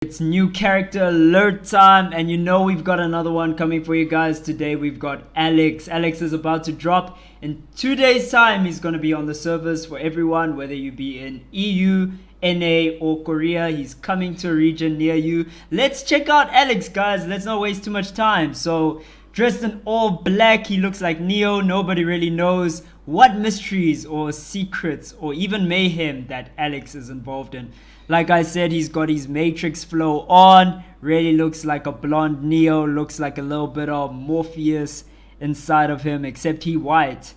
It's new character alert time, and you know we've got another one coming for you guys. Today we've got Alex. Alex is about to drop in 2 days time. He's going to be on the servers for everyone, whether you be in EU, NA or Korea. He's coming to a region near you. Let's check out Alex, guys. Let's not waste too much time. So dressed in all black, he looks like Neo. Nobody really knows what mysteries or secrets or even mayhem that Alex is involved in. Like I said, he's got his Matrix flow on. Really looks like a blonde Neo. Looks like a little bit of Morpheus inside of him, except he white.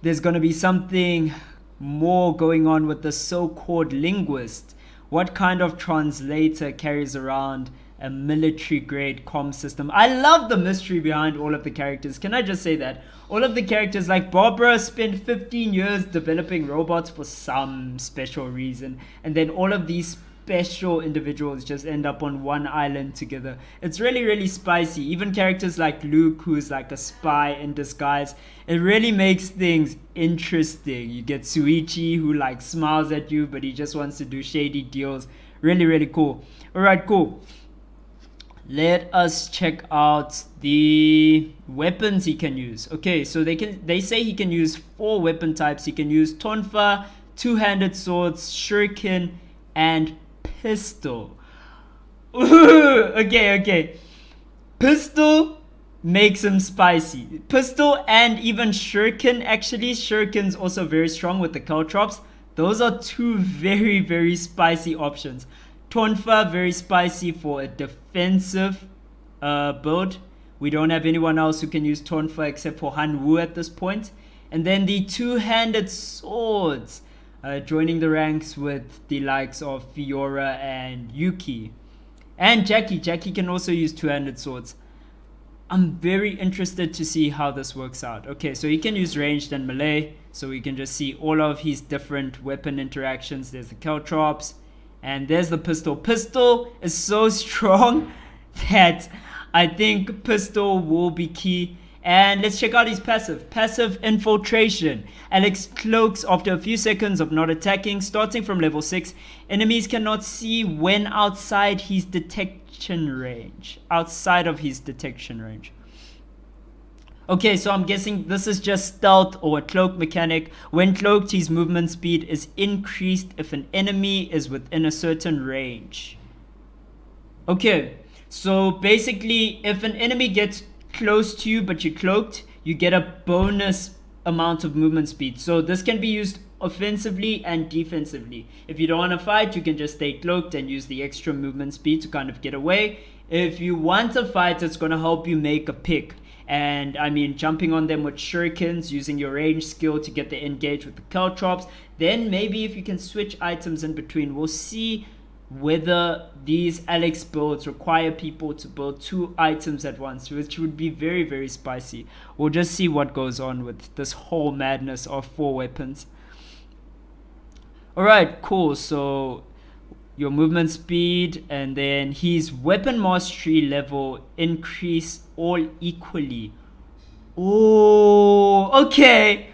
There's going to be something more going on with the so-called linguist. What kind of translator carries around a military-grade comm system? I love the mystery behind all of the characters. Can I just say that? All of the characters, like Barbara, spent 15 years developing robots for some special reason. And then all of these special individuals just end up on one island together. It's really, really spicy. Even characters like Luke, who's like a spy in disguise. It really makes things interesting. You get Suichi, who like smiles at you, but he just wants to do shady deals. Really, really cool. Alright, cool. Let us check out the weapons he can use. Okay, so they say he can use 4 weapon types. He can use tonfa, two-handed swords, shuriken, and pistol. Okay. Pistol makes him spicy. Pistol and even shuriken. Actually, shuriken's also very strong with the caltrops. Those are 2 very, very spicy options. Tonfa, very spicy for a defensive build. We don't have anyone else who can use Tonfa except for Han Wu at this point. And then the two-handed swords, joining the ranks with the likes of Fiora and Yuki. And Jackie. Jackie can also use two-handed swords. I'm very interested to see how this works out. Okay, so he can use ranged and melee. So we can just see all of his different weapon interactions. There's the caltrops. And there's the pistol. Pistol is so strong that I think pistol will be key. And let's check out his passive. Passive infiltration. Alex cloaks after a few seconds of not attacking, starting from level 6. Enemies cannot see when outside his detection range. Outside of his detection range. Okay, so I'm guessing this is just stealth or a cloak mechanic. When cloaked, his movement speed is increased if an enemy is within a certain range. Okay, so basically, if an enemy gets close to you but you're cloaked, you get a bonus amount of movement speed. So this can be used offensively and defensively. If you don't want to fight, you can just stay cloaked and use the extra movement speed to kind of get away. If you want to fight, it's going to help you make a pick. And I mean, jumping on them with shurikens, using your range skill to get the engage with the caltrops. Then maybe if you can switch items in between, we'll see whether these Alex builds require people to build 2 items at once, which would be very, very spicy. We'll just see what goes on with this whole madness of 4 weapons. Alright, cool. So your movement speed and then his weapon mastery level increase all equally. Oh, okay.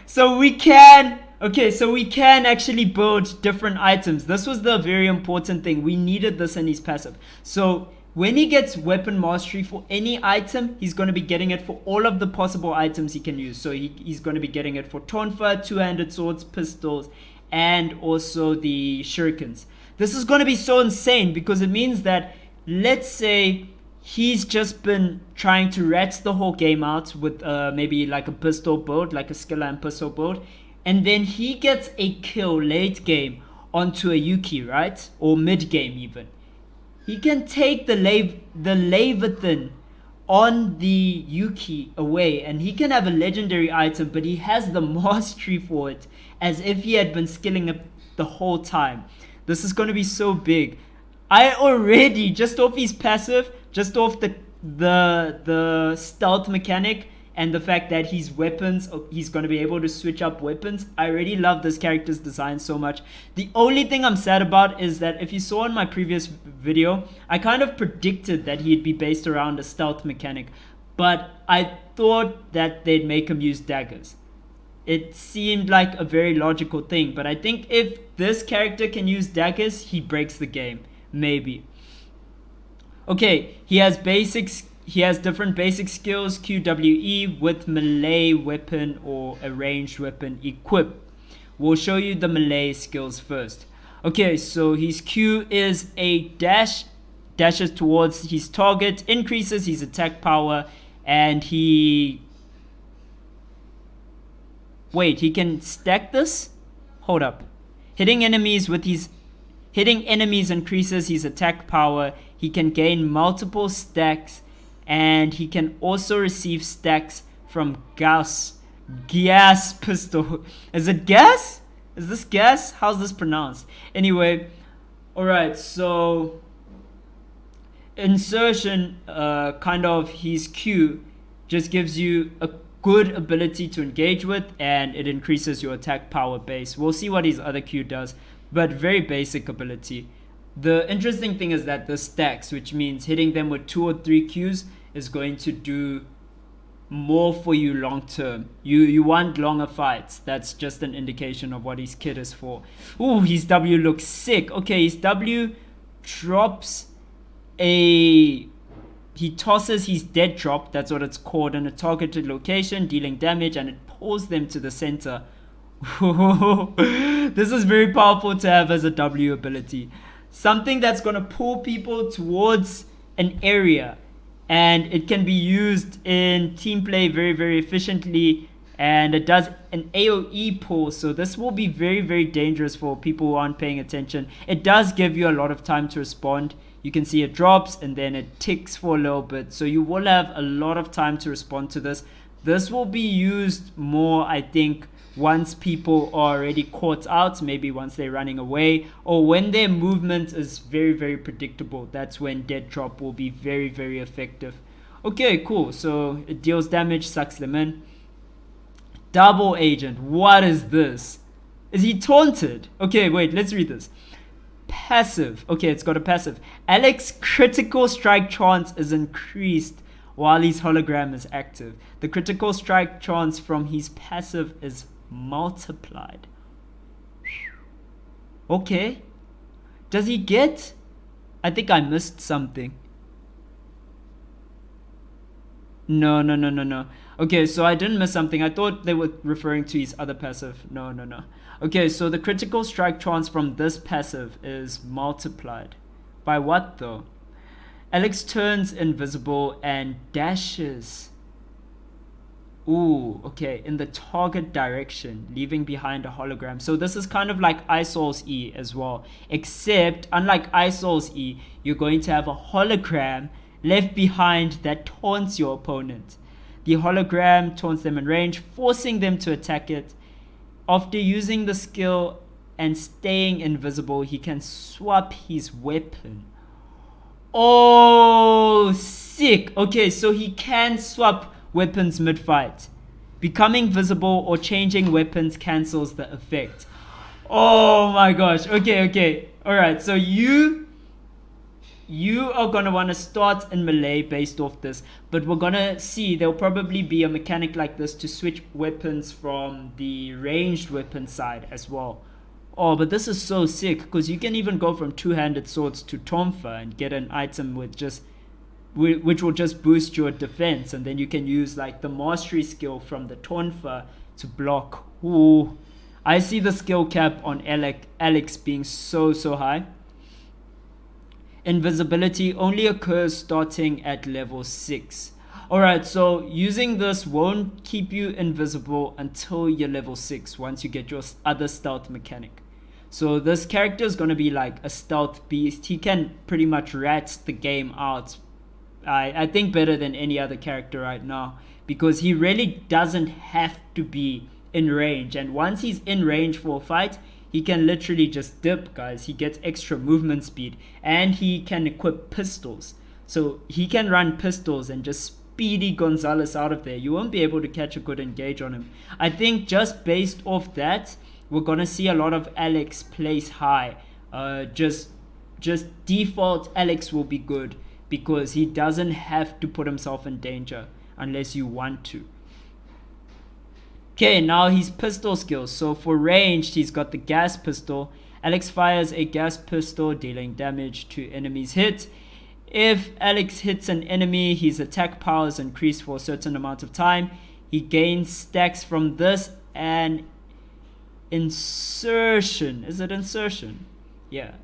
So we can actually build different items. This was the very important thing. We needed this in his passive. So when he gets weapon mastery for any item, he's going to be getting it for all of the possible items he can use. So he's going to be getting it for tonfa, two-handed swords, pistols, and also the shurikens. This is going to be so insane because it means that, let's say he's just been trying to rat the whole game out with maybe like a pistol build, like a skill and pistol build, and then he gets a kill late game onto a Yuki, right? Or mid game even. He can take the Leviathan on the Yuki away, and he can have a legendary item, but he has the mastery for it as if he had been skilling it the whole time. This is going to be so big. I already, just off his passive, just off the stealth mechanic and the fact that his weapons, he's going to be able to switch up weapons, I already love this character's design so much. The only thing I'm sad about is that if you saw in my previous video, I kind of predicted that he'd be based around a stealth mechanic, but I thought that they'd make him use daggers. It seemed like a very logical thing, but I think if this character can use daggers, he breaks the game. maybe. Okay, he has different basic skills, QWE, with melee weapon or a ranged weapon equipped. We'll show you the melee skills first. Okay, so his Q is a dash, dashes towards his target, increases his attack power, and he can stack this? Hold up. Hitting enemies increases his attack power. He can gain multiple stacks, and he can also receive stacks from gas pistol. Is it gas? Is this gas? How's this pronounced? Anyway, alright, so insertion, kind of his Q just gives you a good ability to engage with, and it increases your attack power base. We'll see what his other Q does, but very basic ability. The interesting thing is that the stacks, which means hitting them with 2 or 3 Qs, is going to do more for you long term. You want longer fights. That's just an indication of what his kit is for. Ooh, his W looks sick. Okay, his W drops he tosses his dead drop, that's what it's called, in a targeted location, dealing damage, and it pulls them to the center. This is very powerful to have as a W ability. Something that's going to pull people towards an area, and it can be used in team play very, very efficiently, and it does an AoE pull, so this will be very, very dangerous for people who aren't paying attention. It does give you a lot of time to respond. You can see it drops and then it ticks for a little bit, so you will have a lot of time to respond to this. This will be used more, I think, once people are already caught out, maybe once they're running away, or when their movement is very, very predictable. That's when dead drop will be very, very effective. Okay, cool. So it deals damage, sucks them in. Double agent. What is this? Is he taunted? Okay, wait, let's read this. Passive. Okay, it's got a passive. Alex's critical strike chance is increased while his hologram is active. The critical strike chance from his passive is multiplied. Okay. Does he get... I think I missed something. No. Okay, so I didn't miss something. I thought they were referring to his other passive. No. Okay, so the critical strike chance from this passive is multiplied. By what though? Alex turns invisible and dashes. Ooh, okay, in the target direction, leaving behind a hologram. So this is kind of like Isol's E as well. Except, unlike Isol's E, you're going to have a hologram left behind that taunts your opponent. The hologram taunts them in range, forcing them to attack it. After using the skill and staying invisible, he can swap his weapon. Oh, sick. Okay, so he can swap weapons mid-fight. Becoming visible or changing weapons cancels the effect. Oh my gosh. Okay. Alright, so you are going to want to start in melee based off this, but we're going to see there'll probably be a mechanic like this to switch weapons from the ranged weapon side as well. Oh, but this is so sick, because you can even go from two-handed swords to tonfa and get an item which will just boost your defense, and then you can use like the mastery skill from the tonfa to block. Ooh, I see the skill cap on Alex being so high. Invisibility only occurs starting at level 6. Alright, so using this won't keep you invisible until you're level 6, once you get your other stealth mechanic. So this character is going to be like a stealth beast. He can pretty much rat the game out, I think, better than any other character right now, because he really doesn't have to be in range. And once he's in range for a fight, he can literally just dip, guys. He gets extra movement speed, and he can equip pistols. So he can run pistols and just speedy Gonzalez out of there. You won't be able to catch a good engage on him. I think just based off that, we're going to see a lot of Alex place high. Just default Alex will be good, because he doesn't have to put himself in danger unless you want to. Okay, now his pistol skills. So for ranged, he's got the gas pistol, Alex fires a gas pistol, dealing damage to enemies hit. If Alex hits an enemy, his attack power is increased for a certain amount of time. He gains stacks from this and insertion. Is it insertion? Yeah.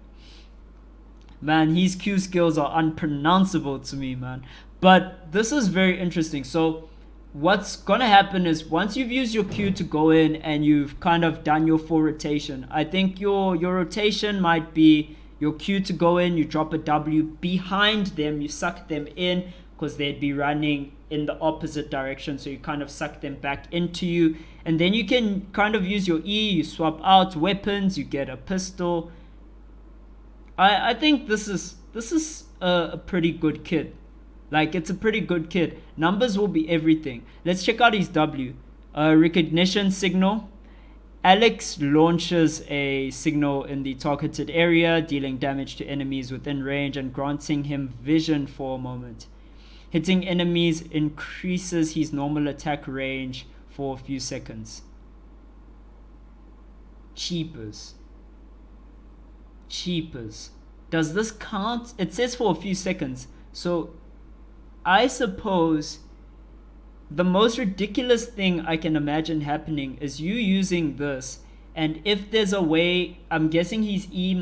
Man, his Q skills are unpronounceable to me, man. But this is very interesting. So what's gonna happen is once you've used your Q to go in and you've kind of done your full rotation, I think your rotation might be your Q to go in, you drop a W behind them, you suck them in because they'd be running in the opposite direction, so you kind of suck them back into you, and then you can kind of use your E, you swap out weapons, you get a pistol. I think this is a pretty good kit. Like, it's a pretty good kit. Numbers will be everything. Let's check out his W. Recognition signal. Alex launches a signal in the targeted area, dealing damage to enemies within range and granting him vision for a moment. Hitting enemies increases his normal attack range for a few seconds. Cheapers. Does this count? It says for a few seconds. So I suppose the most ridiculous thing I can imagine happening is you using this, and if there's a way, I'm guessing his E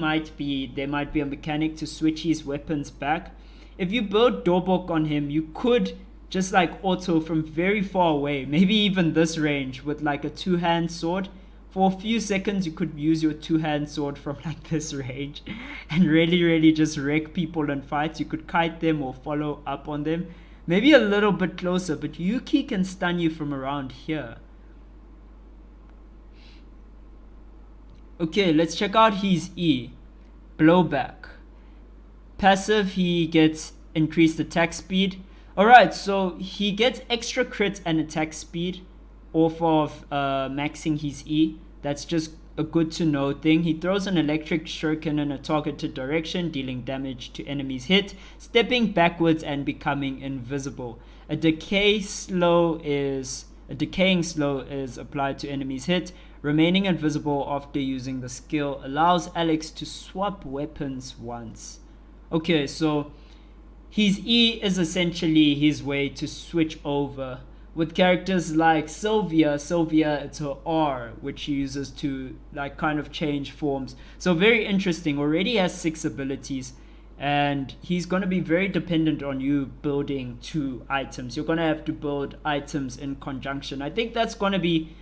there might be a mechanic to switch his weapons back. If you build Dorbok on him, you could just like auto from very far away, maybe even this range with like a two-hand sword. For a few seconds you could use your two-hand sword from like this range and really just wreck people in fights. You could kite them or follow up on them. Maybe a little bit closer, but Yuki can stun you from around here. Okay, let's check out his E. Blowback. Passive, he gets increased attack speed. Alright, so he gets extra crit and attack speed off of maxing his E. That's just a good to know thing. He throws an electric shuriken in a targeted direction, dealing damage to enemies hit, stepping backwards and becoming invisible. A decaying slow is applied to enemies hit. Remaining invisible after using the skill allows Alex to swap weapons once. Okay, so his E is essentially his way to switch over. With characters like Sylvia, it's her R, which she uses to like kind of change forms. So very interesting. Already has 6 abilities, and he's going to be very dependent on you building 2 items. You're going to have to build items in conjunction. I think that's going to be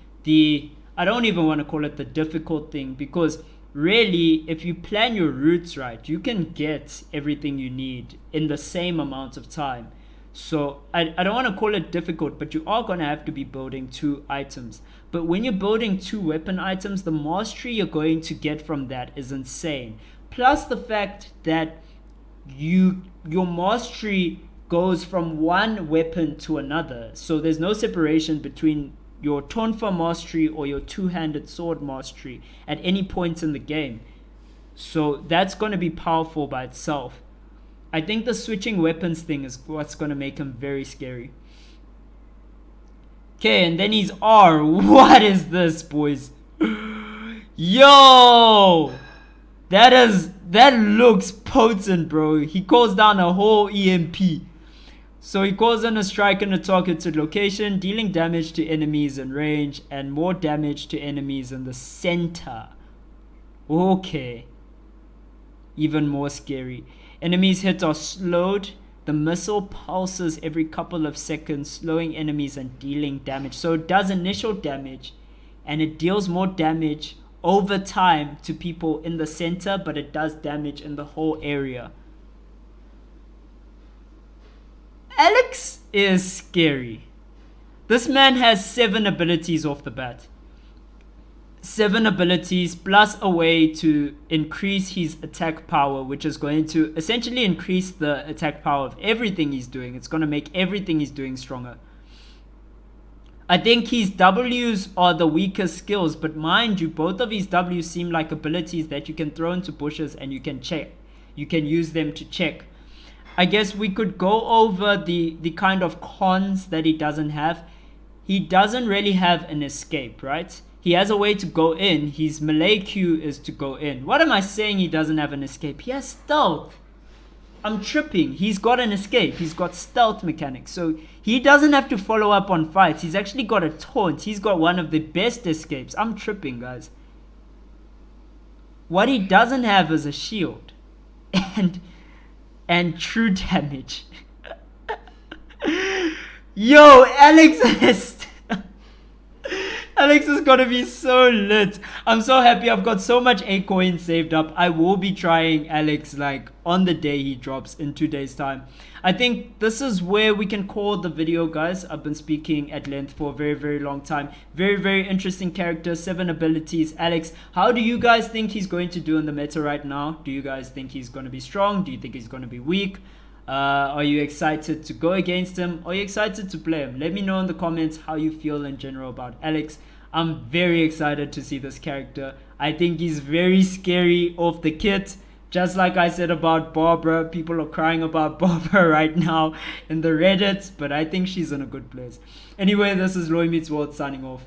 I don't even want to call it the difficult thing, because really, if you plan your routes right, you can get everything you need in the same amount of time. So I don't want to call it difficult, but you are going to have to be building 2 items. But when you're building 2 weapon items, the mastery you're going to get from that is insane. Plus the fact that your mastery goes from one weapon to another. So there's no separation between your Tonfa mastery or your two-handed sword mastery at any point in the game. So that's going to be powerful by itself. I think the switching weapons thing is what's going to make him very scary. Okay, and then he's R. What is this, boys? Yo! That looks potent, bro. He calls down a whole EMP. So he calls in a strike in a targeted location, dealing damage to enemies in range and more damage to enemies in the center. Okay. Even more scary. Enemies hit are slowed. The missile pulses every couple of seconds, slowing enemies and dealing damage. So it does initial damage, and it deals more damage over time to people in the center, but it does damage in the whole area. Alex is scary. This man has 7 abilities off the bat. 7 abilities plus a way to increase his attack power, which is going to essentially increase the attack power of everything he's doing. It's going to make everything he's doing stronger. I think his W's are the weakest skills, but mind you, both of his W's seem like abilities that you can throw into bushes and you can check. You can use them to check. I guess we could go over the kind of cons that he doesn't have. He doesn't really have an escape, right? He has a way to go in. His melee Q is to go in. What am I saying? He doesn't have an escape. He has stealth. I'm tripping. He's got an escape. He's got stealth mechanics. So he doesn't have to follow up on fights. He's actually got a taunt. He's got one of the best escapes. I'm tripping, guys. What he doesn't have is a shield. And true damage. Yo, Alex is gonna be so lit. I'm so happy. I've got so much A coins saved up. I will be trying Alex like on the day he drops in 2 days time. I think this is where we can call the video, guys. I've been speaking at length for a very, very long time. Very, very interesting character, 7 abilities. Alex, how do you guys think he's going to do in the meta right now? Do you guys think he's going to be strong? Do you think he's going to be weak? Are you excited to go against him? Are you excited to play him? Let me know in the comments how you feel in general about Alex. I'm very excited to see this character. I think he's very scary off the kit. Just like I said about Barbara, people are crying about Barbara right now in the Reddit, but I think she's in a good place. Anyway, this is Loy Meets World signing off.